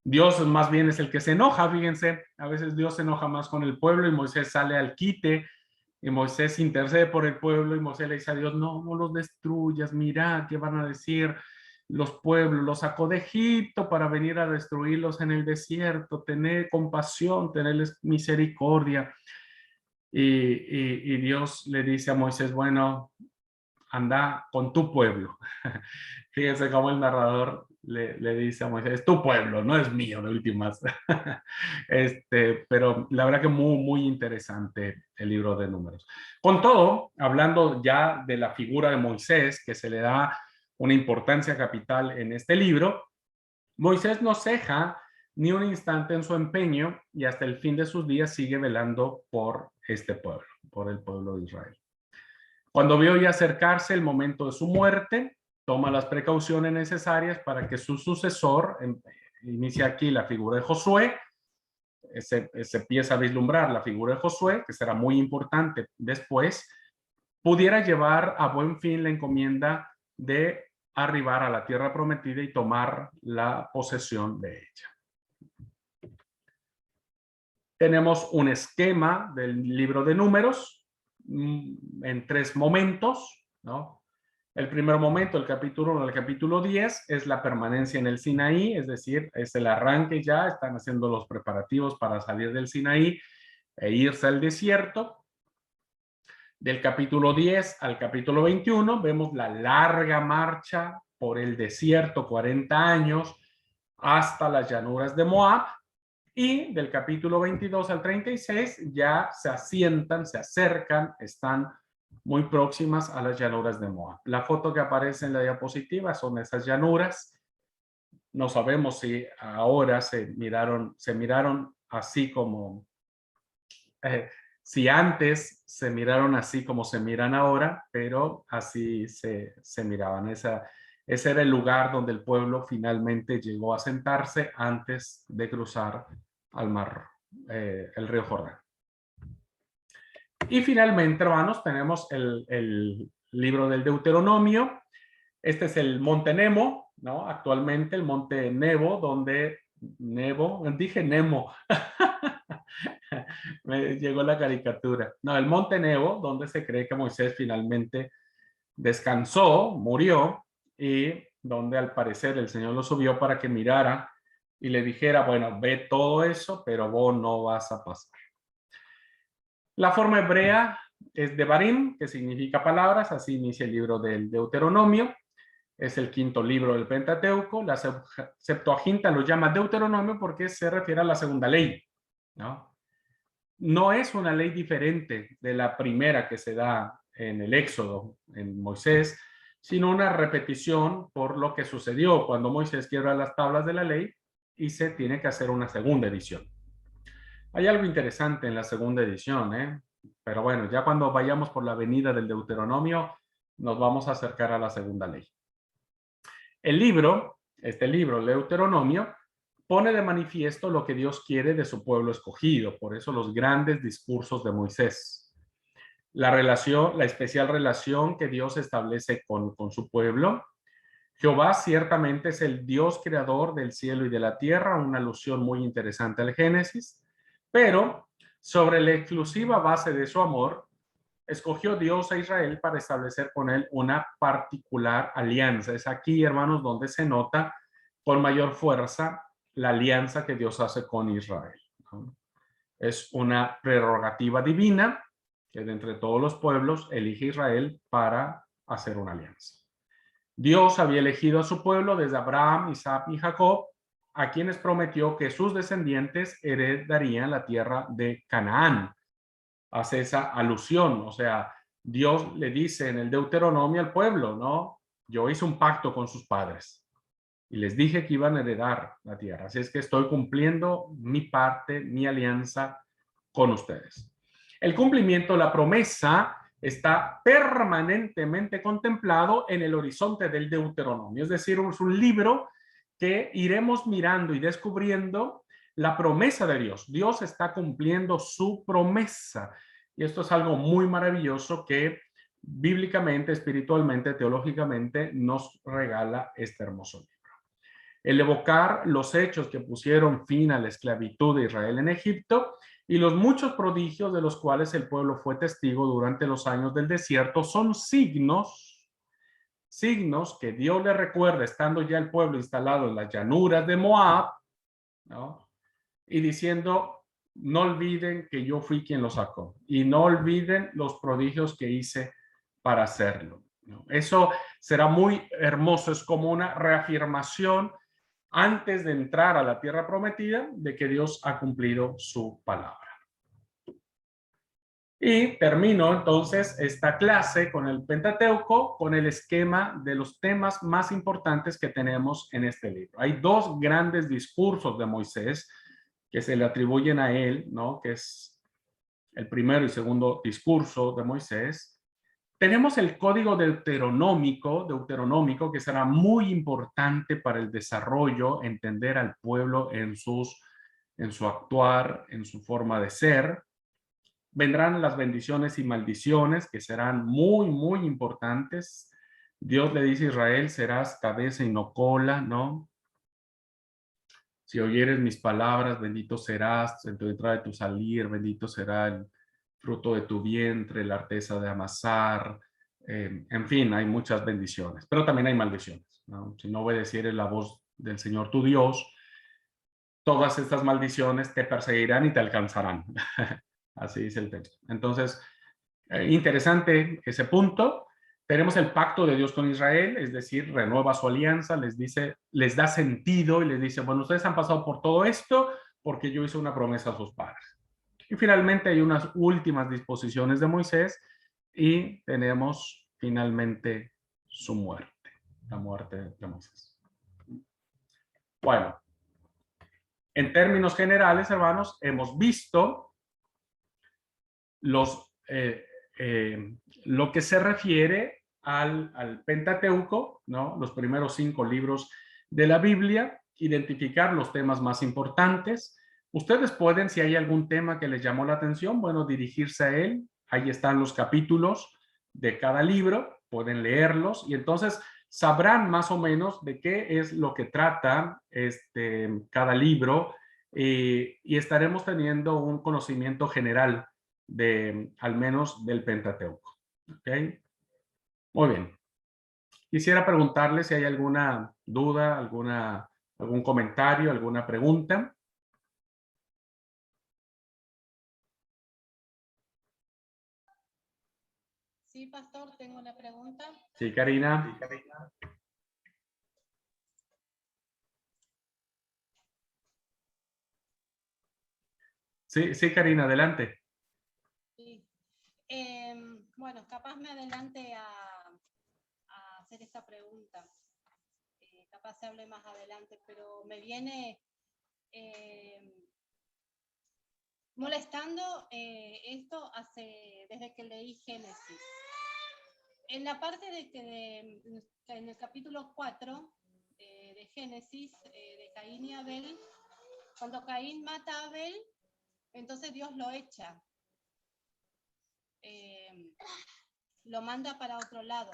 [SPEAKER 1] Dios más bien es el que se enoja, fíjense, a veces Dios se enoja más con el pueblo y Moisés sale al quite. Y Moisés intercede por el pueblo y Moisés le dice a Dios, no los destruyas, mira qué van a decir los pueblos, los sacó de Egipto para venir a destruirlos en el desierto, tener compasión, tenerles misericordia. Y Dios le dice a Moisés, bueno, anda con tu pueblo. Fíjense cómo el narrador le dice a Moisés, es tu pueblo, no es mío, de últimas. Pero la verdad que muy interesante el libro de Números. Con todo, hablando ya de la figura de Moisés, que se le da una importancia capital en este libro, Moisés no ceja ni un instante en su empeño y hasta el fin de sus días sigue velando por este pueblo, por el pueblo de Israel. Cuando vio ya acercarse el momento de su muerte, toma las precauciones necesarias para que su sucesor, inicia aquí la figura de Josué, se empieza a vislumbrar la figura de Josué, que será muy importante después, pudiera llevar a buen fin la encomienda de arribar a la tierra prometida y tomar la posesión de ella. Tenemos un esquema del libro de Números en 3 momentos, ¿no? El primer momento, el capítulo 1 al capítulo 10, es la permanencia en el Sinaí, es decir, es el arranque ya, están haciendo los preparativos para salir del Sinaí e irse al desierto. Del capítulo 10 al capítulo 21 vemos la larga marcha por el desierto, 40 años, hasta las llanuras de Moab. Y del capítulo 22 al 36 ya se asientan, se acercan, están muy próximas a las llanuras de Moab. La foto que aparece en la diapositiva son esas llanuras. No sabemos si ahora se miraron así como, si antes se miraron así como se miran ahora, pero así se miraban. Ese era el lugar donde el pueblo finalmente llegó a sentarse antes de cruzar al mar, el río Jordán. Y finalmente, hermanos, tenemos el libro del Deuteronomio. Este es el Monte Nemo, ¿no? Actualmente el Monte Nebo, donde dije Nemo, me llegó la caricatura. No, el Monte Nebo, donde se cree que Moisés finalmente descansó, murió, y donde al parecer el Señor lo subió para que mirara y le dijera, bueno, ve todo eso, pero vos no vas a pasar. La forma hebrea es Devarim, que significa palabras, así inicia el libro del Deuteronomio. Es el quinto libro del Pentateuco. La Septuaginta lo llama Deuteronomio porque se refiere a la segunda ley, ¿no? No es una ley diferente de la primera que se da en el Éxodo, en Moisés, sino una repetición por lo que sucedió cuando Moisés quiebra las tablas de la ley y se tiene que hacer una segunda edición. Hay algo interesante en la segunda edición, ¿eh? Pero bueno, ya cuando vayamos por la avenida del Deuteronomio, nos vamos a acercar a la segunda ley. El libro, este libro, el Deuteronomio, pone de manifiesto lo que Dios quiere de su pueblo escogido, por eso los grandes discursos de Moisés. La relación, la especial relación que Dios establece con su pueblo. Jehová ciertamente es el Dios creador del cielo y de la tierra, una alusión muy interesante al Génesis, pero sobre la exclusiva base de su amor, escogió Dios a Israel para establecer con él una particular alianza. Es aquí, hermanos, donde se nota con mayor fuerza la alianza que Dios hace con Israel, ¿no? Es una prerrogativa divina que de entre todos los pueblos elige Israel para hacer una alianza. Dios había elegido a su pueblo desde Abraham, Isaac y Jacob, a quienes prometió que sus descendientes heredarían la tierra de Canaán. Hace esa alusión, o sea, Dios le dice en el Deuteronomio al pueblo, ¿no? Yo hice un pacto con sus padres y les dije que iban a heredar la tierra, así es que estoy cumpliendo mi parte, mi alianza con ustedes. El cumplimiento, la promesa, está permanentemente contemplado en el horizonte del Deuteronomio, es decir, es un libro que iremos mirando y descubriendo la promesa de Dios. Dios está cumpliendo su promesa. Y esto es algo muy maravilloso que bíblicamente, espiritualmente, teológicamente nos regala este hermoso libro. El evocar los hechos que pusieron fin a la esclavitud de Israel en Egipto y los muchos prodigios de los cuales el pueblo fue testigo durante los años del desierto son signos que Dios le recuerda estando ya el pueblo instalado en las llanuras de Moab, ¿no? Y diciendo, no olviden que yo fui quien lo sacó y no olviden los prodigios que hice para hacerlo, ¿no? Eso será muy hermoso, es como una reafirmación antes de entrar a la tierra prometida de que Dios ha cumplido su palabra. Y termino entonces esta clase con el Pentateuco, con el esquema de los temas más importantes que tenemos en este libro. Hay dos grandes discursos de Moisés que se le atribuyen a él, ¿no? Que es el primero y segundo discurso de Moisés. Tenemos el código deuteronómico, que será muy importante para el desarrollo, entender al pueblo en su actuar, en su forma de ser. Vendrán las bendiciones y maldiciones que serán muy, muy importantes. Dios le dice a Israel, serás cabeza y no cola, ¿no? Si oyeres mis palabras, bendito serás en tu entrada y tu salir, bendito será el fruto de tu vientre, la arteza de amasar. En fin, hay muchas bendiciones, pero también hay maldiciones, ¿no? Si no obedecieres la voz del Señor tu Dios, todas estas maldiciones te perseguirán y te alcanzarán. Así dice el texto. Entonces, interesante ese punto. Tenemos el pacto de Dios con Israel, es decir, renueva su alianza, les dice, les da sentido y les dice, bueno, ustedes han pasado por todo esto porque yo hice una promesa a sus padres. Y finalmente hay unas últimas disposiciones de Moisés y tenemos finalmente su muerte, la muerte de Moisés. Bueno, en términos generales, hermanos, hemos visto lo que se refiere al Pentateuco, ¿no? Los primeros 5 libros de la Biblia, identificar los temas más importantes. Ustedes pueden, si hay algún tema que les llamó la atención, bueno, dirigirse a él. Ahí están los capítulos de cada libro, pueden leerlos y entonces sabrán más o menos de qué es lo que trata cada libro y estaremos teniendo un conocimiento general al menos del Pentateuco. ¿Okay? Muy bien. Quisiera preguntarle si hay alguna duda, algún comentario, alguna pregunta.
[SPEAKER 2] Sí, pastor, tengo una pregunta.
[SPEAKER 1] Sí, Karina. Sí, sí, Karina, adelante.
[SPEAKER 2] Sí. Bueno, capaz me adelante a hacer esta pregunta. Capaz se hable más adelante, pero me viene molestando esto desde que leí Génesis. En la parte de que en el capítulo 4 de Génesis, de Caín y Abel, cuando Caín mata a Abel, entonces Dios lo echa. Lo manda para otro lado.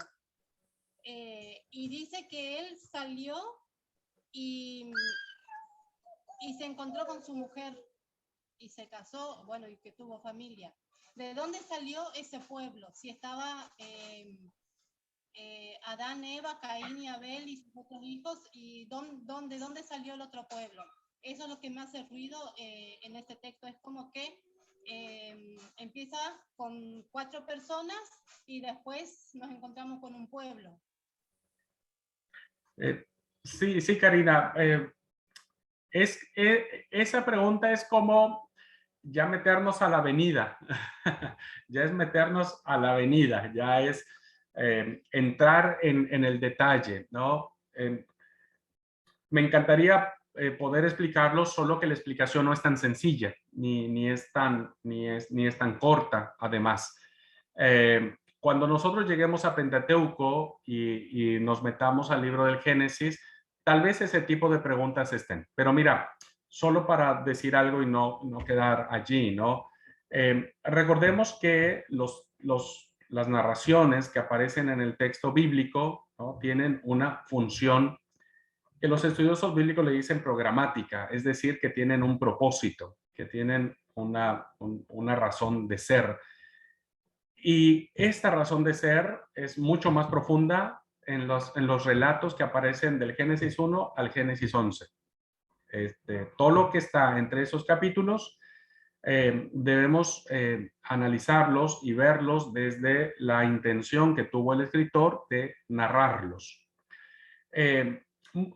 [SPEAKER 2] Y dice que él salió y se encontró con su mujer y se casó, bueno, y que tuvo familia. ¿De dónde salió ese pueblo? Si estaba Adán, Eva, Caín y Abel y sus otros hijos, ¿y de dónde salió el otro pueblo? Eso es lo que me hace ruido en este texto. Es como que empieza con 4 personas y después nos encontramos con un pueblo.
[SPEAKER 1] Sí, sí, Karina. Esa pregunta es como ya meternos a la avenida. Ya es meternos a la avenida, ya es entrar en el detalle, ¿no? Me encantaría poder explicarlo, solo que la explicación no es tan sencilla, ni es tan corta, además. Cuando nosotros lleguemos a Pentateuco y nos metamos al libro del Génesis, tal vez ese tipo de preguntas estén. Pero mira, solo para decir algo y no quedar allí, ¿no? Recordemos que las narraciones que aparecen en el texto bíblico, ¿no?, tienen una función que los estudiosos bíblicos le dicen programática, es decir, que tienen un propósito, que tienen una razón de ser. Y esta razón de ser es mucho más profunda en los relatos que aparecen del Génesis 1 al Génesis 11. Todo lo que está entre esos capítulos debemos analizarlos y verlos desde la intención que tuvo el escritor de narrarlos.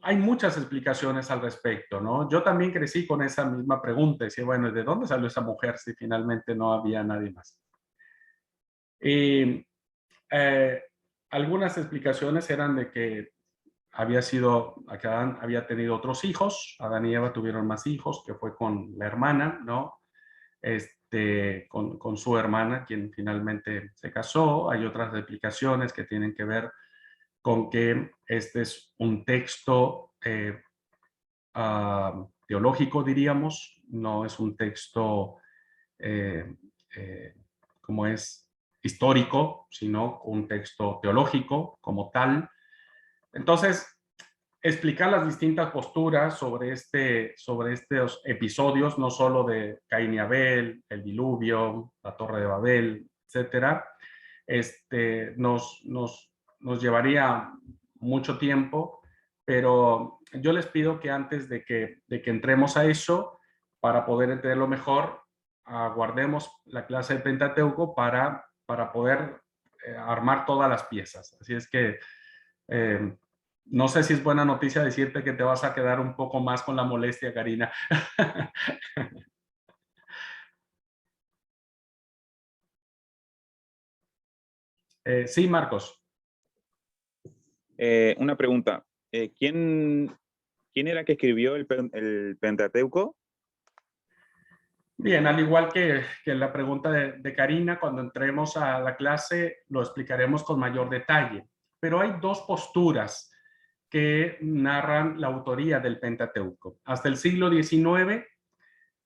[SPEAKER 1] Hay muchas explicaciones al respecto, ¿no? Yo también crecí con esa misma pregunta, decía, bueno, ¿de dónde salió esa mujer si finalmente no había nadie más? Y algunas explicaciones eran de que Adán había tenido otros hijos, Adán y Eva tuvieron más hijos, que fue con la hermana, ¿no? Con su hermana, quien finalmente se casó. Hay otras explicaciones que tienen que ver con que este es un texto teológico, diríamos, no es un texto como es histórico, sino un texto teológico como tal. Entonces, explicar las distintas posturas sobre estos episodios, no solo de Caín y Abel, el diluvio, la Torre de Babel, etcétera, nos llevaría mucho tiempo, pero yo les pido que antes de que entremos a eso, para poder entenderlo mejor, aguardemos la clase de Pentateuco para poder armar todas las piezas. Así es que no sé si es buena noticia decirte que te vas a quedar un poco más con la molestia, Karina. Sí, Marcos.
[SPEAKER 3] Una pregunta. ¿Quién era que escribió el Pentateuco?
[SPEAKER 1] Bien, al igual que la pregunta de Karina, cuando entremos a la clase lo explicaremos con mayor detalle. Pero hay dos posturas que narran la autoría del Pentateuco. Hasta el siglo XIX,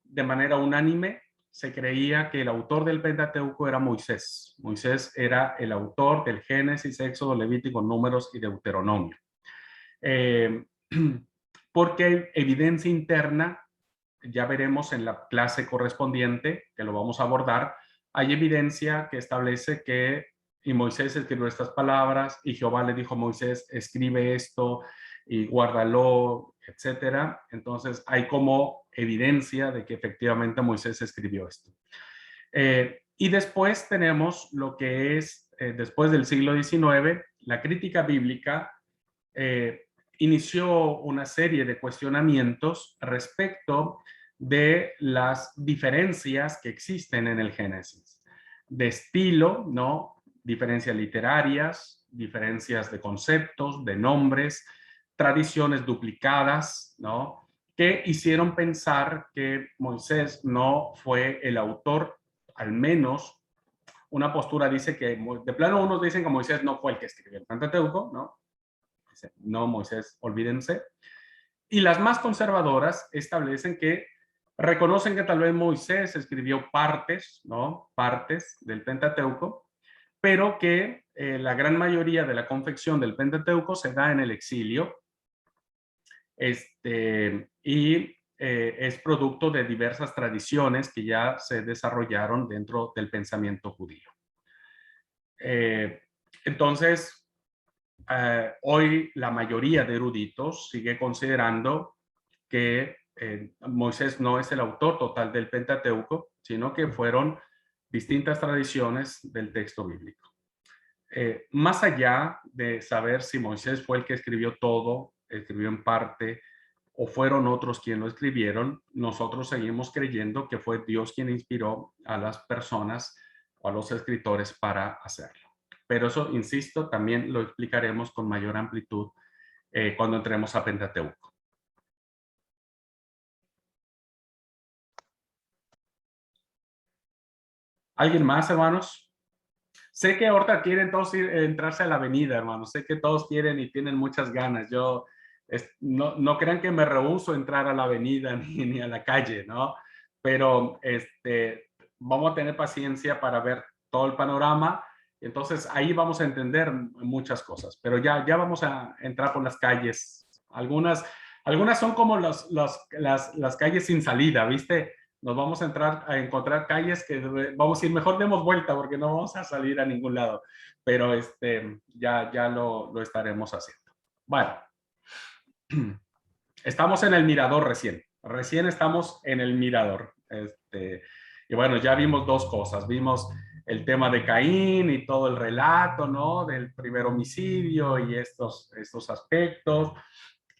[SPEAKER 1] de manera unánime, se creía que el autor del Pentateuco era Moisés. Moisés era el autor del Génesis, Éxodo, Levítico, Números y Deuteronomio. Porque hay evidencia interna, ya veremos en la clase correspondiente, que lo vamos a abordar, hay evidencia que establece que y Moisés escribió estas palabras, y Jehová le dijo a Moisés, escribe esto y guárdalo, etcétera. Entonces hay como evidencia de que efectivamente Moisés escribió esto. Y después tenemos lo que es después del siglo XIX, la crítica bíblica inició una serie de cuestionamientos respecto de las diferencias que existen en el Génesis, de estilo, ¿no? Diferencias literarias, diferencias de conceptos, de nombres, tradiciones duplicadas, ¿no? Que hicieron pensar que Moisés no fue el autor, al menos una postura dice que, de plano unos dicen que Moisés no fue el que escribió el Pentateuco, ¿no? No, Moisés, olvídense. Y las más conservadoras establecen que reconocen que tal vez Moisés escribió partes, ¿no? Partes del Pentateuco, pero que la gran mayoría de la confección del Pentateuco se da en el exilio, y es producto de diversas tradiciones que ya se desarrollaron dentro del pensamiento judío. Entonces, hoy la mayoría de eruditos sigue considerando que Moisés no es el autor total del Pentateuco, sino que fueron distintas tradiciones del texto bíblico. Más allá de saber si Moisés fue el que escribió todo, escribió en parte, o fueron otros quienes lo escribieron, nosotros seguimos creyendo que fue Dios quien inspiró a las personas o a los escritores para hacerlo. Pero eso, insisto, también lo explicaremos con mayor amplitud cuando entremos a Pentateuco. ¿Alguien más, hermanos? Sé que ahorita quieren todos entrarse a la avenida, hermanos. Sé que todos quieren y tienen muchas ganas. Yo, no crean que me rehúso a entrar a la avenida ni a la calle, ¿no? Pero vamos a tener paciencia para ver todo el panorama. Entonces ahí vamos a entender muchas cosas. Pero ya vamos a entrar por las calles. Algunas son como las calles sin salida, ¿viste? Nos vamos a encontrar calles que vamos a ir, mejor demos vuelta porque no vamos a salir a ningún lado, pero ya lo estaremos haciendo. Bueno, estamos en el mirador recién estamos en el mirador. Y bueno, ya vimos dos cosas, vimos el tema de Caín y todo el relato, ¿no? Del primer homicidio y estos aspectos.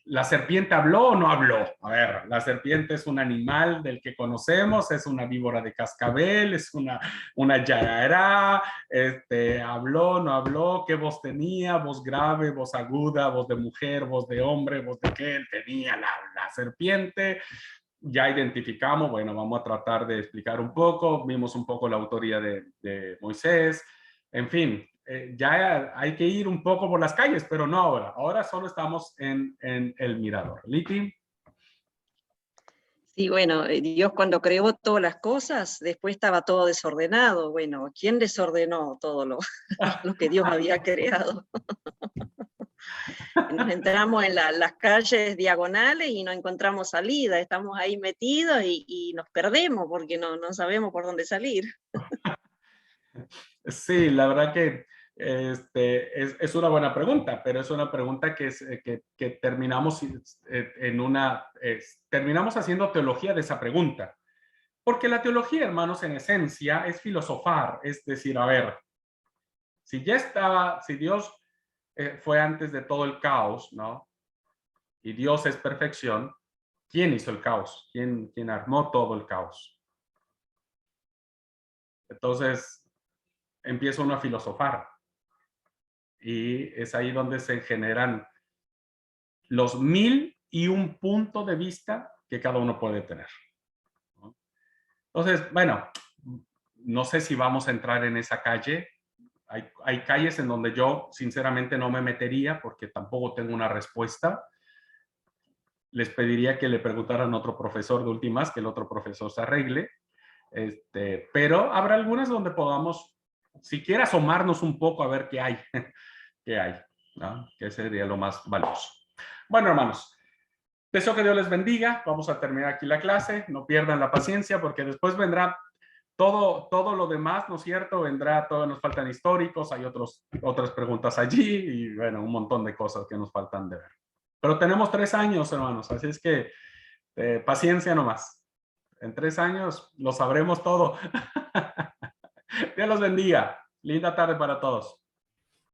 [SPEAKER 1] ¿La serpiente habló o no habló? A ver, la serpiente es un animal del que conocemos, es una víbora de cascabel, es una yarará, habló, no habló, qué voz tenía, voz grave, voz aguda, voz de mujer, voz de hombre, voz de qué tenía la serpiente. Ya identificamos, bueno, vamos a tratar de explicar un poco, vimos un poco la autoría de Moisés, en fin. Ya hay que ir un poco por las calles, pero no ahora. Ahora solo estamos en el mirador. Liti.
[SPEAKER 4] Sí, bueno, Dios cuando creó todas las cosas, después estaba todo desordenado. Bueno, ¿quién desordenó todo lo que Dios había creado? Nos entramos en las calles diagonales y no encontramos salida. Estamos ahí metidos y nos perdemos porque no sabemos por dónde salir.
[SPEAKER 1] Sí, la verdad que es una buena pregunta, pero es una pregunta que terminamos terminamos haciendo teología de esa pregunta. Porque la teología, hermanos, en esencia es filosofar, es decir, a ver, si Dios fue antes de todo el caos, ¿no? Y Dios es perfección, ¿quién hizo el caos? ¿Quién armó todo el caos? Entonces empieza uno a filosofar. Y es ahí donde se generan los 1001 puntos de vista que cada uno puede tener, ¿no? Entonces, bueno, no sé si vamos a entrar en esa calle. Hay calles en donde yo sinceramente no me metería porque tampoco tengo una respuesta. Les pediría que le preguntaran a otro profesor de últimas, que el otro profesor se arregle. Pero habrá algunas donde podamos siquiera asomarnos un poco a ver qué hay. ¿Qué hay? ¿No? Que sería lo más valioso. Bueno, hermanos, deseo que Dios les bendiga. Vamos a terminar aquí la clase. No pierdan la paciencia porque después vendrá todo lo demás, ¿no es cierto? Vendrá, todavía nos faltan históricos, hay otras preguntas allí y bueno, un montón de cosas que nos faltan de ver. Pero tenemos 3 años, hermanos, así es que paciencia nomás. En 3 años lo sabremos todo. Dios los bendiga. Linda tarde para todos.